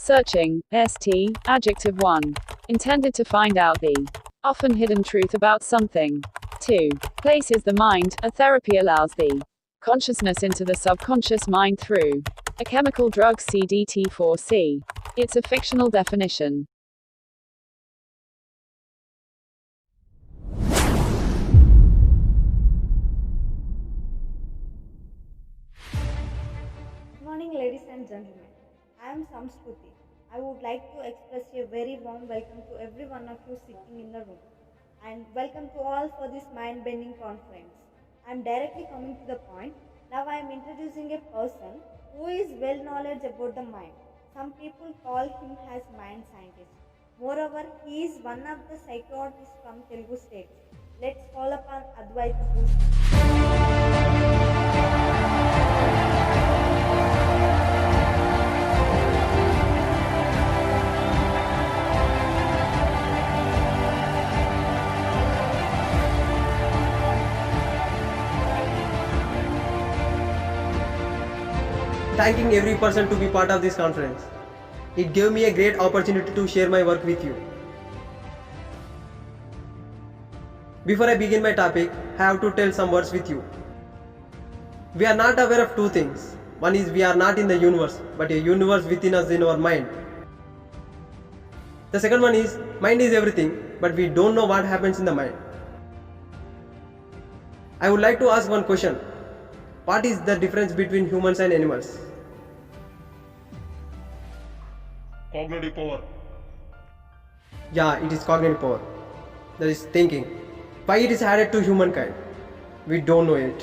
Searching, st, adjective 1. Intended to find out the often hidden truth about something. 2. Places the mind, a therapy allows the consciousness into the subconscious mind through a chemical drug CDT4C. It's a fictional definition. Good morning, ladies and gentlemen. I am Samskruti. I would like to express a very warm welcome to every one of you sitting in the room, and welcome to all for this mind bending conference. I am directly coming to the point. Now, I am introducing a person who is well knowledge about the mind. Some people call him as mind scientist. Moreover, he is one of the psychiatrists from Telugu states. Let's call upon Advait Bhushan. Thanking every person to be part of this conference. It gave me a great opportunity to share my work with you. Before I begin my topic, I have to tell some words with you. We are not aware of two things. One is we are not in the universe, but a universe within us in our mind. The second one is mind is everything, but we don't know what happens in the mind. I would like to ask one question. What is the difference between humans and animals? Cognitive power. Yeah, it is cognitive power. That is thinking. Why it is added to humankind? We don't know it.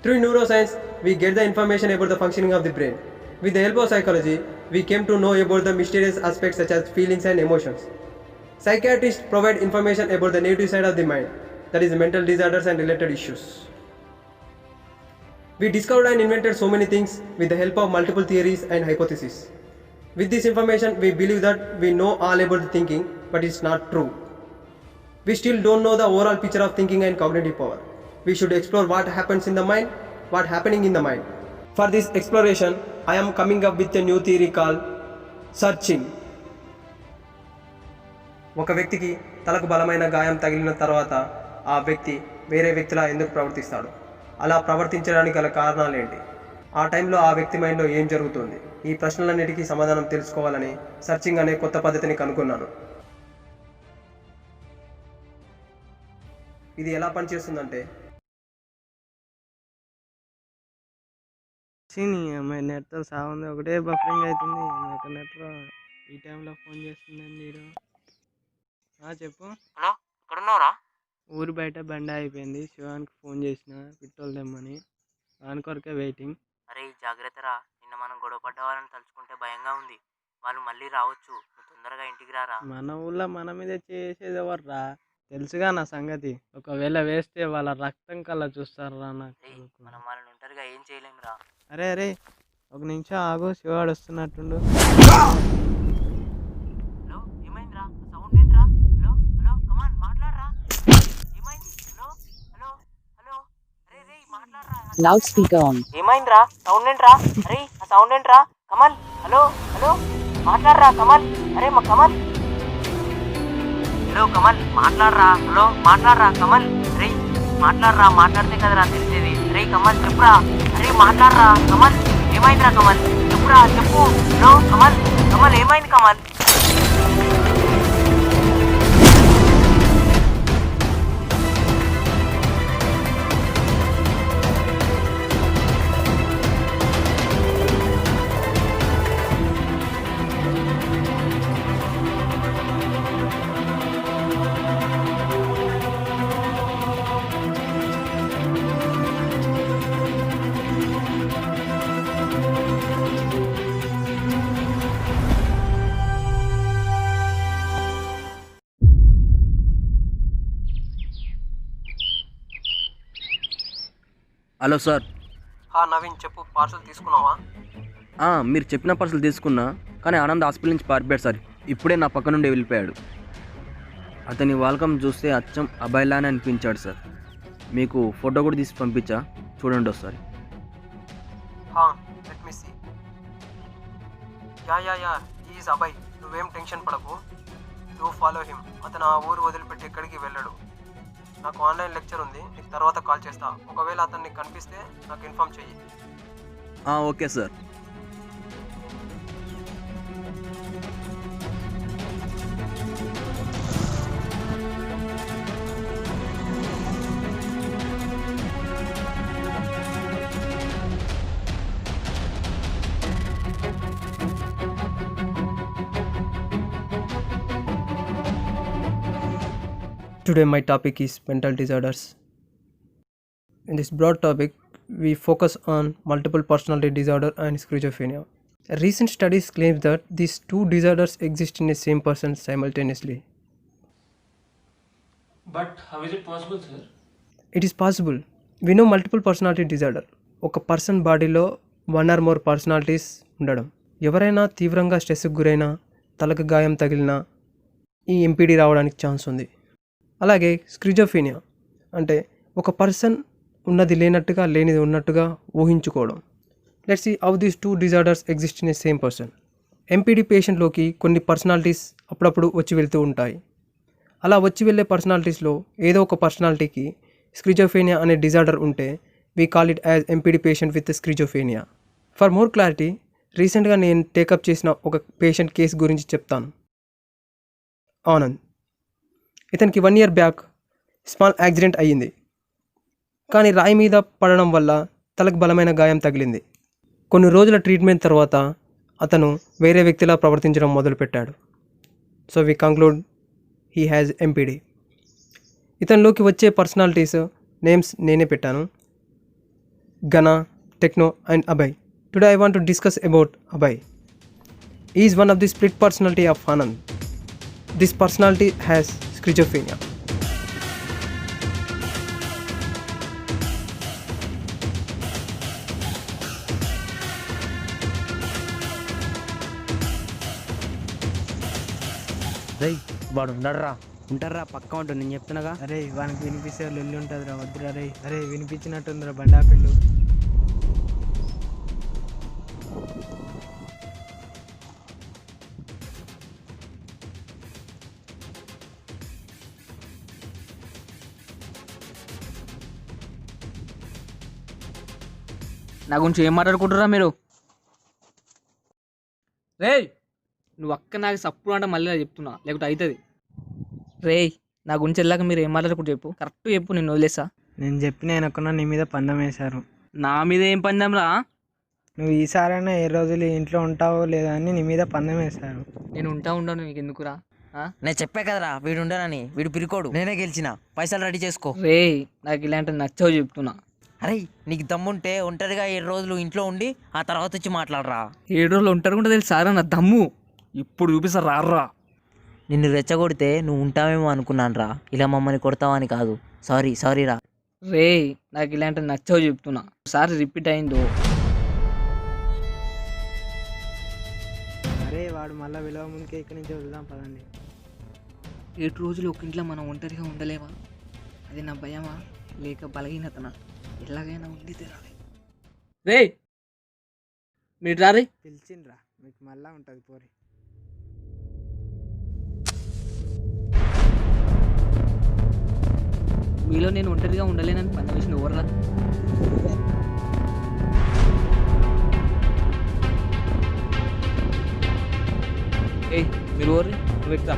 Through neuroscience, we get the information about the functioning of the brain. With the help of psychology, we came to know about the mysterious aspects such as feelings and emotions. Psychiatrists provide information about the negative side of the mind, that is mental disorders and related issues. We discovered and invented so many things with the help of multiple theories and hypotheses. With this information, we believe that we know all about the thinking, but it's not true. We still don't know the overall picture of thinking and cognitive power. We should explore what happens in the mind, what's happening in the mind. For this exploration, I am coming up with a new theory called searching. ఒక వ్యక్తికి తలకు బలమైన గాయం తగిలిన తర్వాత ఆ వ్యక్తి వేరే వ్యక్తిలా ఎందుకు ప్రవర్తిస్తాడు? అలా ప్రవర్తించడానికి గల కారణాలు ఏంటి? ఆ టైంలో ఆ వ్యక్తి మైండ్లో ఏం జరుగుతుంది? ఈ ప్రశ్నలన్నిటికీ సమాధానం తెలుసుకోవాలని సర్చింగ్ అనే కొత్త పద్ధతిని కనుగొన్నాను. ఇది ఎలా పనిచేస్తుందంటే నెట్తో సాగుంది ఒకటే బఫరింగ్ అవుతుంది. నెట్ ఈ టైంలో ఫోన్ చేస్తుందండి మీరు. చెప్పు. హలో, ఎక్కడున్నావురా? ఊరు బయట బండి అయిపోయింది. శివానికి ఫోన్ చేసిన పెట్రోల్ తెమ్మని. దాని కొరకే వెయిటింగ్. అరే జాగ్రత్తరా, నిన్న మనం గొడవ పడ్డ వాళ్ళని తలుచుకుంటే భయంగా ఉంది. వాళ్ళు మళ్ళీ రావచ్చు, నువ్వు తొందరగా ఇంటికి రారా. మన ఊళ్ళో మన మీద చేసేది ఎవర్రా? తెలుసుగా నా సంగతి. ఒకవేళ వేస్తే వాళ్ళ రక్తం కల్లా చూస్తారా నాకు. మనం వాళ్ళని ఒంటరిగా ఏం చేయలేమురా. అరే అరే, ఒక నిమిషం ఆగు, శివాడు వస్తున్నట్టుండు. హలో, ఏమైందిరా? సౌండ్ ఏంట్రా? హలో హలో, కమాన్ మాట్లాడరా. ఏమైంది? హలో హలో హలో, అరే రే మాట్లాడరా. Loudspeaker on. ఏమైందిరా? సౌండ్ ఏంట్రా? అరే ఆ సౌండ్ ఏంట్రా? కమల్, హలో హలో, మాట్లాడరా కమల్. అరే మా కమల్. హలో కమల్, మాట్లాడరా. హలో మాట్లాడరా కమల్. రే మాట్లాడరా, మాట్లాడితే కదరా తెలిసేది. రే కమల్ చెప్పురా. అరే మాట్లాడరా కమల్. ఏమైందిరా కమల్? చెప్పురా, చెప్పు. హలో కమల్, కమల్ ఏమైంది కమల్? Hello sir. నవీన్ చెప్పు, పార్సల్ తీసుకున్నావా? మీరు చెప్పిన పార్సల్ తీసుకున్నా, కానీ ఆనంద్ హాస్పిటల్ నుంచి పారిపోయాడు సార్. ఇప్పుడే నా పక్క నుండి వెళ్ళిపోయాడు. అతని వాల్కం చూస్తే అచ్చం అబ్బాయిలానే అనిపించాడు సార్. మీకు ఫోటో కూడా తీసి పంపించా, చూడండి ఒకసారి. Let me see. Yeah is Abhay, నువ్వేం టెన్షన్ పడకు. You follow him. అతను ఆ ఊరు వదిలిపెట్టి ఎక్కడికి వెళ్ళడు. నాకు ఆన్లైన్ లెక్చర్ ఉంది, నీకు తర్వాత కాల్ చేస్తా. ఒకవేళ అతన్ని కనిపిస్తే నాకు ఇన్ఫామ్ చెయ్యి. Okay sir. Today my topic is mental disorders. In this broad topic, we focus on multiple personality disorder and schizophrenia. Recent studies claim that these two disorders exist in the same person simultaneously. But how is it possible, sir? It is possible. We know multiple personality disorder. ఒక person బాడీలో 1 or more personalities ఉండడం. ఎవరైనా తీవ్రంగా స్ట్రెస్కి గురైనా, తలకు గాయం తగిలినా ఈ MPD రావడానికి ఛాన్స్ ఉంది. అలాగే స్కిజోఫ్రీనియా అంటే ఒక పర్సన్ ఉన్నది లేనట్టుగా, లేనిది ఉన్నట్టుగా ఊహించుకోవడం. Let's see how these two disorders exist in a same person. MPD పేషెంట్లోకి కొన్ని పర్సనాలిటీస్ అప్పుడప్పుడు వచ్చి వెళ్తూ ఉంటాయి. అలా వచ్చి వెళ్ళే పర్సనాలిటీస్లో ఏదో ఒక పర్సనాలిటీకి స్కిజోఫ్రీనియా అనే డిజార్డర్ ఉంటే we call it as MPD patient with schizophrenia. For more clarity, రీసెంట్గా నేను టేకప్ చేసిన ఒక పేషెంట్ కేసు గురించి చెప్తాను. ఆనంద్. ఇతనికి 1 year బ్యాక్ స్మాల్ యాక్సిడెంట్ అయ్యింది. కానీ రాయి మీద పడడం వల్ల తలకు బలమైన గాయం తగిలింది. కొన్ని రోజుల ట్రీట్మెంట్ తర్వాత అతను వేరే వ్యక్తిలా ప్రవర్తించడం మొదలుపెట్టాడు. So we conclude he has MPD. ఇతనిలోకి వచ్చే పర్సనాలిటీస్ నేమ్స్ నేనే పెట్టాను: Gana, techno and Abhay. Today I want to discuss about Abhay. Is one of the split personality of Anand. This personality has schizophrenia. రేయ్ వాడు ఉంటారా పక్కా ఉంటుంది, నేను చెప్తున్నాగా. అరే వానికి వినిపిస్తే లొల్లి ఉంటుందిరా, వద్దురా రే. అరే వినిపించినట్టుందిరా, బండాపిండు. నా గురించి ఏం మాట్లాడుకుంటురా మీరు? రేయ్ నువ్వు అక్క నాకు సప్పుడు అంటే మళ్ళీ చెప్తున్నా, లేకపోతే అవుతుంది. రేయ్ నా గురించి వెళ్ళాక మీరు ఏం మాట్లాడుకుంటూ చెప్పు, కరెక్ట్ చెప్పు, నేను వదిలేసా. నేను చెప్పిన అనుకున్నా నీ మీద పందెం వేశారు. నా మీద ఏం పందెం రా? నువ్వు ఈసారైనా ఏ రోజులు ఇంట్లో ఉంటావో లేదా అని నీ మీద పందెం వేశారు. నేను ఉండను, నీకు ఎందుకురా? నేను చెప్పా కదరా వీడు ఉండనని. వీడు పిరికోడు, నేనే గెలిచిన. పైసలు రెడీ చేసుకో. రేయ్ నాకు ఇలాంటి నచ్చవు చెప్తున్నా. అరే నీకు దమ్ముంటే ఒంటరిగా 7 రోజులు ఇంట్లో ఉండి ఆ తర్వాత వచ్చి మాట్లాడరా. 7 రోజులు ఉంటారు తెలుసారా నా దమ్ము. ఇప్పుడు చూపిస్తా రారా. నిన్ను రెచ్చగొడితే నువ్వు ఉంటావేమో అనుకున్నాను రా, ఇలా మమ్మల్ని కొడతావని కాదు. సారీ రా. రేయ్ నాకు ఇలాంటి నచ్చవు చెప్తున్నా. ఒకసారి రిపీట్ అయిందో. అరే వాడు మళ్ళీ విలువ ముందుకే ఇక్కడి నుంచి వదులుదాం పదండి. 7 రోజులు ఒక ఇంట్లో మనం ఒంటరిగా ఉండలేమా? అది నా భయమా లేక బలహీనతనా? ఎలాగైనా ఉండి తీరాలి. రే మీరు రారే. పిలిచిండ్రా, మీకు మళ్ళా ఉంటుంది పోరి. మీలో నేను ఒంటరిగా ఉండలేనని పని వేసిన ఎవర్రా? ఏయ్ మీరు ఓర్రి, నువ్వు ఎక్కుతా.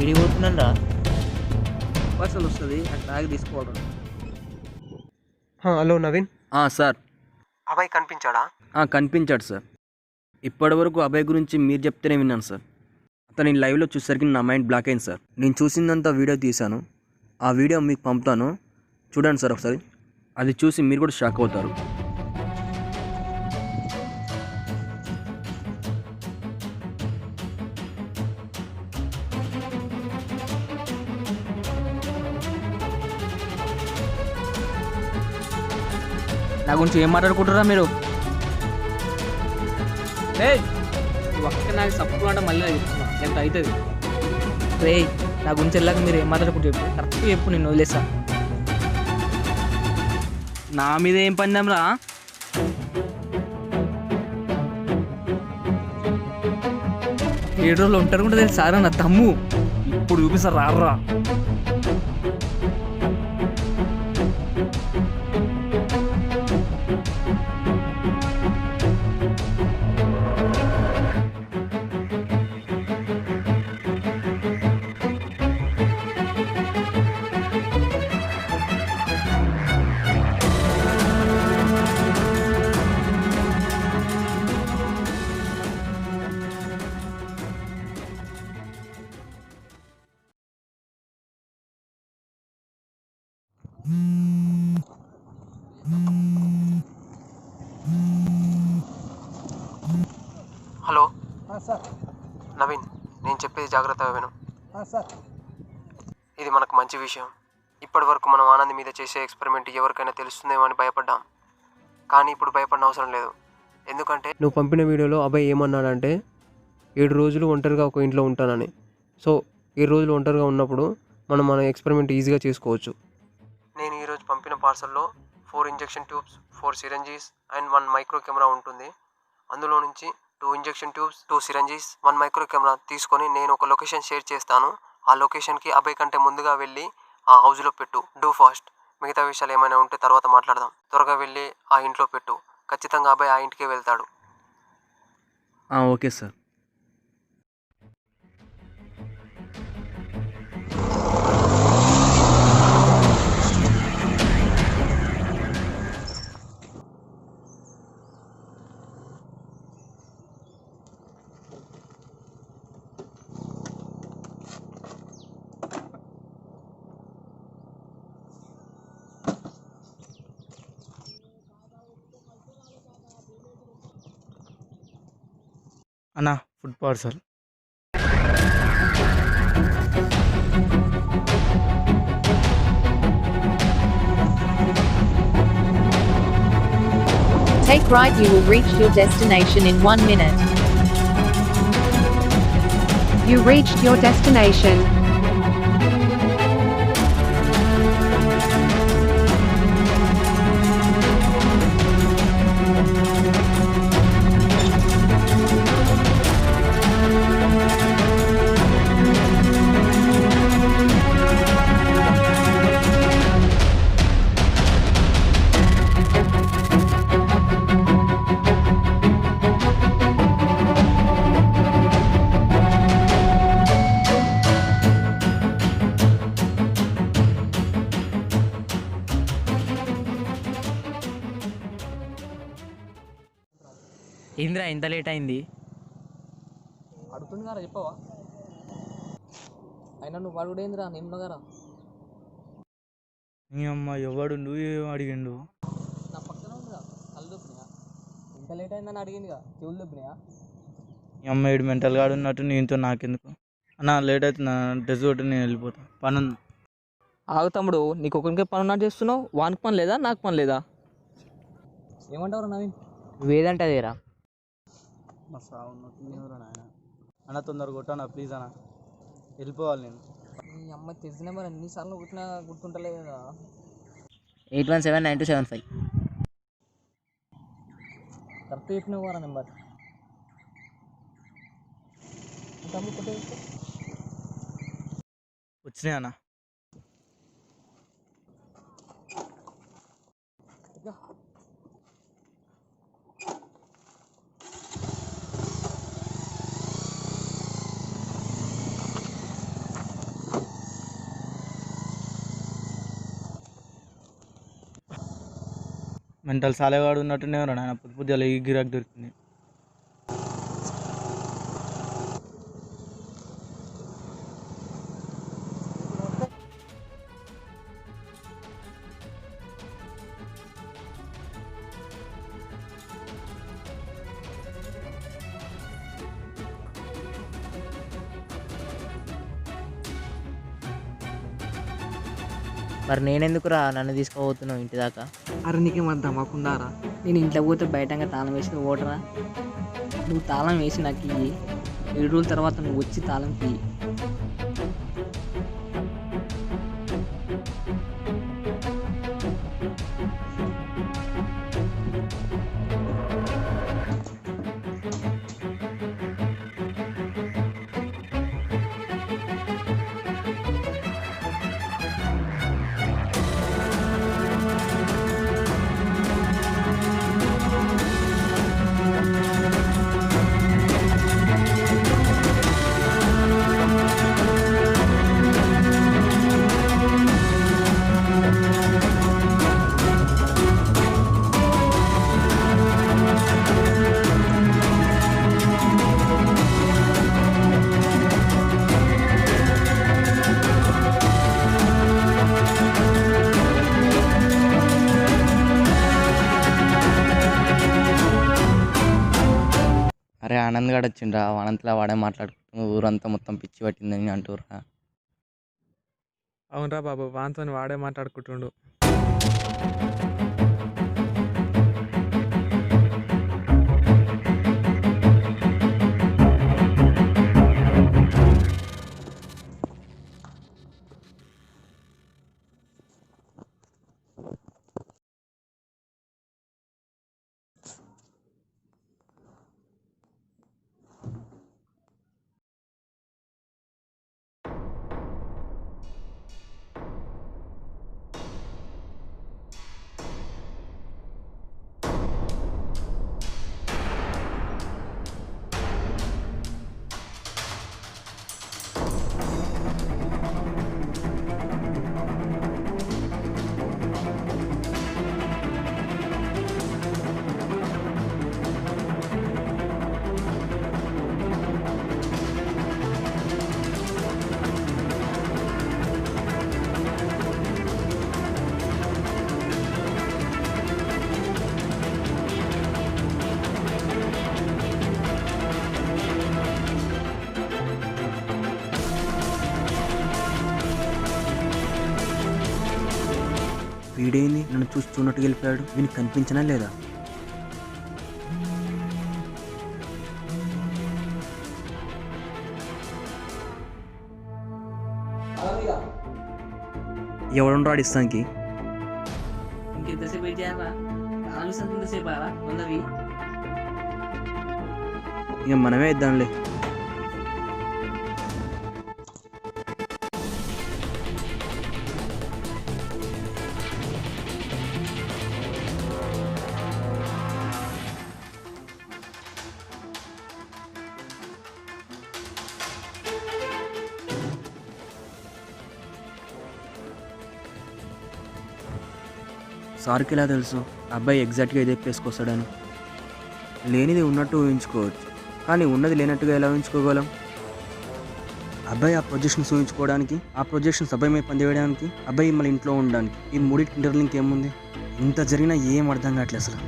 విడిపోతున్నాను రా. పార్సల్ వస్తుంది, అక్కడ ఆగి తీసుకోవడం. హలో నవీన్. సార్. అభయ్ కనిపించాడా? కనిపించాడు సార్. ఇప్పటివరకు అభయ్ గురించి మీరు చెప్తేనే విన్నాను సార్. అతని లైవ్లో చూసేసరికి నా మైండ్ బ్లాక్ అయింది సార్. నేను చూసిందంతా వీడియో తీశాను. ఆ వీడియో మీకు పంపుతాను, చూడండి సార్ ఒకసారి. అది చూసి మీరు కూడా షాక్ అవుతారు. నా గురించి ఏం మాట్లాడుకుంటారా మీరు? నువ్వు అక్క నాకు సపోర్ట్ అంటే మళ్ళీ నాకు చెప్తున్నా ఎంత అవుతుంది. రే నా గురించి వెళ్ళాక మీరు ఏం మాట్లాడుకుంటూ చెప్పు, కరెక్ట్గా చెప్పు, నేను వదిలేసా. నా మీద ఏం పందెంరా? ఏడు రోజులు ఉంటారు కూడా తెలుసు సారా నా తమ్ము. ఇప్పుడు చూపిస్తా రారా. Hello sir. నవీన్, నేను చెప్పేది జాగ్రత్తగా విను. సార్, ఇది మనకు మంచి విషయం. ఇప్పటి వరకు మనం ఆనంద్ మీద చేసే ఎక్స్పెరిమెంట్ ఎవరికైనా తెలుస్తుందేమో అని భయపడ్డాం, కానీ ఇప్పుడు భయపడిన అవసరం లేదు. ఎందుకంటే నువ్వు పంపిన వీడియోలో అబ్బాయి ఏమన్నాడంటే 7 రోజులు ఒంటరిగా ఒక ఇంట్లో ఉంటానని. సో 7 రోజులు ఒంటరిగా ఉన్నప్పుడు మన ఎక్స్పెరిమెంట్ ఈజీగా చేసుకోవచ్చు. నేను ఈరోజు పంపిన పార్సల్లో 4 injection tubes, 4 syringes and 1 micro camera ఉంటుంది. అందులో నుంచి 2 injection tubes, 2 syringes, 1 micro camera తీసుకొని నేను ఒక లొకేషన్ షేర్ చేస్తాను. ఆ లొకేషన్కి అబ్బాయి కంటే ముందుగా వెళ్ళి ఆ హౌస్లో పెట్టు. Do fast. మిగతా విషయాలు ఏమైనా ఉంటే తర్వాత మాట్లాడదాం. త్వరగా వెళ్ళి ఆ ఇంట్లో పెట్టు. ఖచ్చితంగా అబ్బాయి ఆ ఇంటికే వెళ్తాడు. Okay sir. అన్నా food parcel. Take right, you will reach your destination in 1 minute. You reached your destination. ఏంద్రా ఇంత లేట్ అయింది? అడుగుతుంది కదా, చెప్పవా? అయినా నువ్వు అడుగుడేంద్రా, నేను కదా నీ అమ్మ ఎవడు నువ్వు అడిగిండు? నా పక్కన ఉందిగా, కళ్ళు దొప్పినాయా? ఇంత లేట్ అయిందని అడిగిందిగా, చెవులు దొప్పినాయా? నీ అమ్మ ఏడు మెంటల్ గాడు ఉన్నట్టు నీతో నాకెందుకు అన్న. లేట్ అవుతుంది, డ్రెస్ కొట్టి నేను వెళ్ళిపోతా. పని ఉంది. ఆగు తమ్ముడు, నీకు ఒకరికే పని ఉన్నట్టు చేస్తున్నావు. వానికి పని లేదా, నాకు పని లేదా? ఏమంటావు నవీన్? నువ్వేదంటే అదేరా. మా సావు ఉన్నట్టు నాయన. అన్న తొందరగా కొట్టానా ప్లీజ్ అన్న, వెళ్ళిపోవాలి నేను. నీ అమ్మ తెలిసిన మరి ఎన్నిసార్లు కొట్టినా గుర్తుంటలే కదా. 81799275. కరెక్ట్ చెప్పినావు వారా నెంబర్. తమ్ముడు కొట్టే వచ్చినాయి అన్న. మెంటల్ సాలేవాడు ఉన్నట్టునే ఉన్నాడు ఆయన. పొద్దు పొద్దుగా ఈ గిరాక్ దొరికింది. మరి నేనెందుకురా నన్ను తీసుకుపోతున్నావు ఇంటి దాకా? అరే నీకేమన్నా దమ్మకుండారా? నేను ఇంట్లో పోతే బయటంగా తాళం వేసి నువ్వు ఓటరా? నువ్వు తాళం వేసి నాకు ఇయ్యి. 7 రోజుల తర్వాత నువ్వు వచ్చి తాళం తీయి. అరే ఆనంద్ గడు వచ్చిండ్రా, అనంతలా వాడే మాట్లాడుకుంటూ ఊరంతా మొత్తం పిచ్చి పట్టిందని అంటుర్రా. అవునరా బాబు, వాంతో వాడే మాట్లాడుకుంటుండు. వీడేంది నన్ను చూసి చూన్నట్టుగా వెళ్ళిపోయాడు? వీనికి కనిపించనా లేదా? ఎవడుంటాడు ఇస్తానికి? ఇంకెంతసేపు వెయిట్ చేయాలా? తాళం ఇస్తాను ఎంతసేపు అలా వందవి. ఇక మనమే ఇద్దాంలే. సార్కి ఎలా తెలుసు అబ్బాయి ఎగ్జాక్ట్గా ఇదే ప్లేస్కి వస్తాడని? లేనిది ఉన్నట్టు ఊహించుకోవచ్చు, కానీ ఉన్నది లేనట్టుగా ఎలా ఊహించుకోగలం? అబ్బాయి ఆ ప్రొజెక్షన్స్ ఊహించుకోవడానికి, ఆ ప్రొజెక్షన్స్ అబ్బాయి మీద పనిచేయడానికి, అబ్బాయి మళ్ళీ ఇంట్లో ఉండడానికి, ఈ మూడింటి ఇంటర్లింక్ ఏముంది? ఇంత జరిగినా ఏం అర్థం కావట్లేదు అసలు.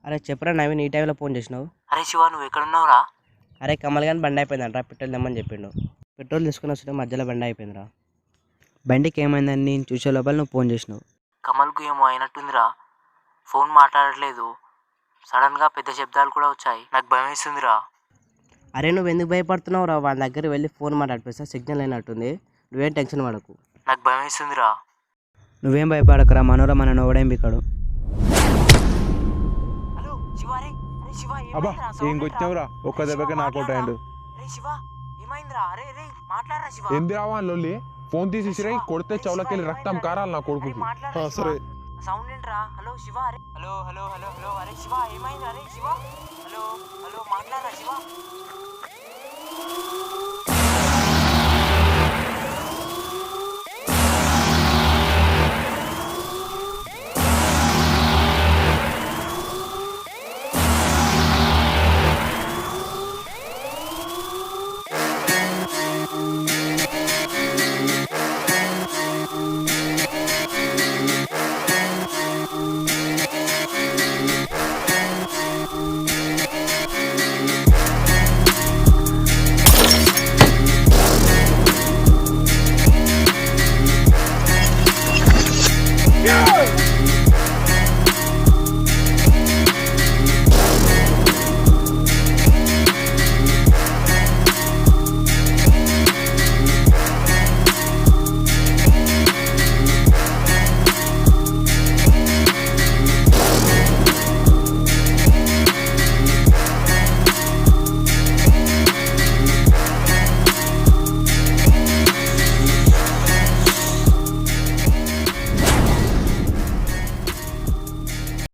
అరే చెప్పరా నవీన్, ఈ టైంలో ఫోన్ చేసినావు? అరే శివ, నువ్వు ఎక్కడున్నావురా? అరే కమల్ గాని బండి అయిపోయిందంట, పెట్రోల్ తెమ్మని చెప్పిండు. పెట్రోల్ తీసుకుని వస్తుంటే మధ్యలో బండి అయిపోయిందిరా. బండికి ఏమైందని నేను చూసే లోపల నువ్వు ఫోన్ చేసినావు. కమల్కు ఏమో అయినట్టుందిరా, ఫోన్ మాట్లాడట్లేదు. సడన్గా పెద్ద శబ్దాలు కూడా వచ్చాయి. నాకు భయం వేస్తుందిరా. అరే నువ్వు ఎందుకు భయపడుతున్నావు రా? వాళ్ళ దగ్గర వెళ్ళి ఫోన్ మాట్లాడిపిస్తా, సిగ్నల్ అయినట్టుంది. నువ్వేం టెన్షన్ పడకు. నాకు భయం వేస్తుందిరా. నువ్వేం భయపడకరా, మనోరా మన నోడేం బికాడు. హలో శివ, అరే అరే శివ, అబ్బా ఏం కొచ్చావురా, ఒక్క దెబ్బకి నాకౌట్ అయ్యాడు. అరే శివ, ఏమైందిరా? అరే అరే మాట్లాడరా శివ. ఏంది రావా లొల్లి? ఫోన్ తీసిరే, కొడితే చౌలకెళ్ళి రక్తం కారాలి నా కొడుకుకి. సరే సౌండ్ ఏంట్రా? హలో శివ, అరే హలో హలో హలో హలో, అరే శివ ఏమైంది? అరే శివ, హలో హలో మాట్లాడరా శివ.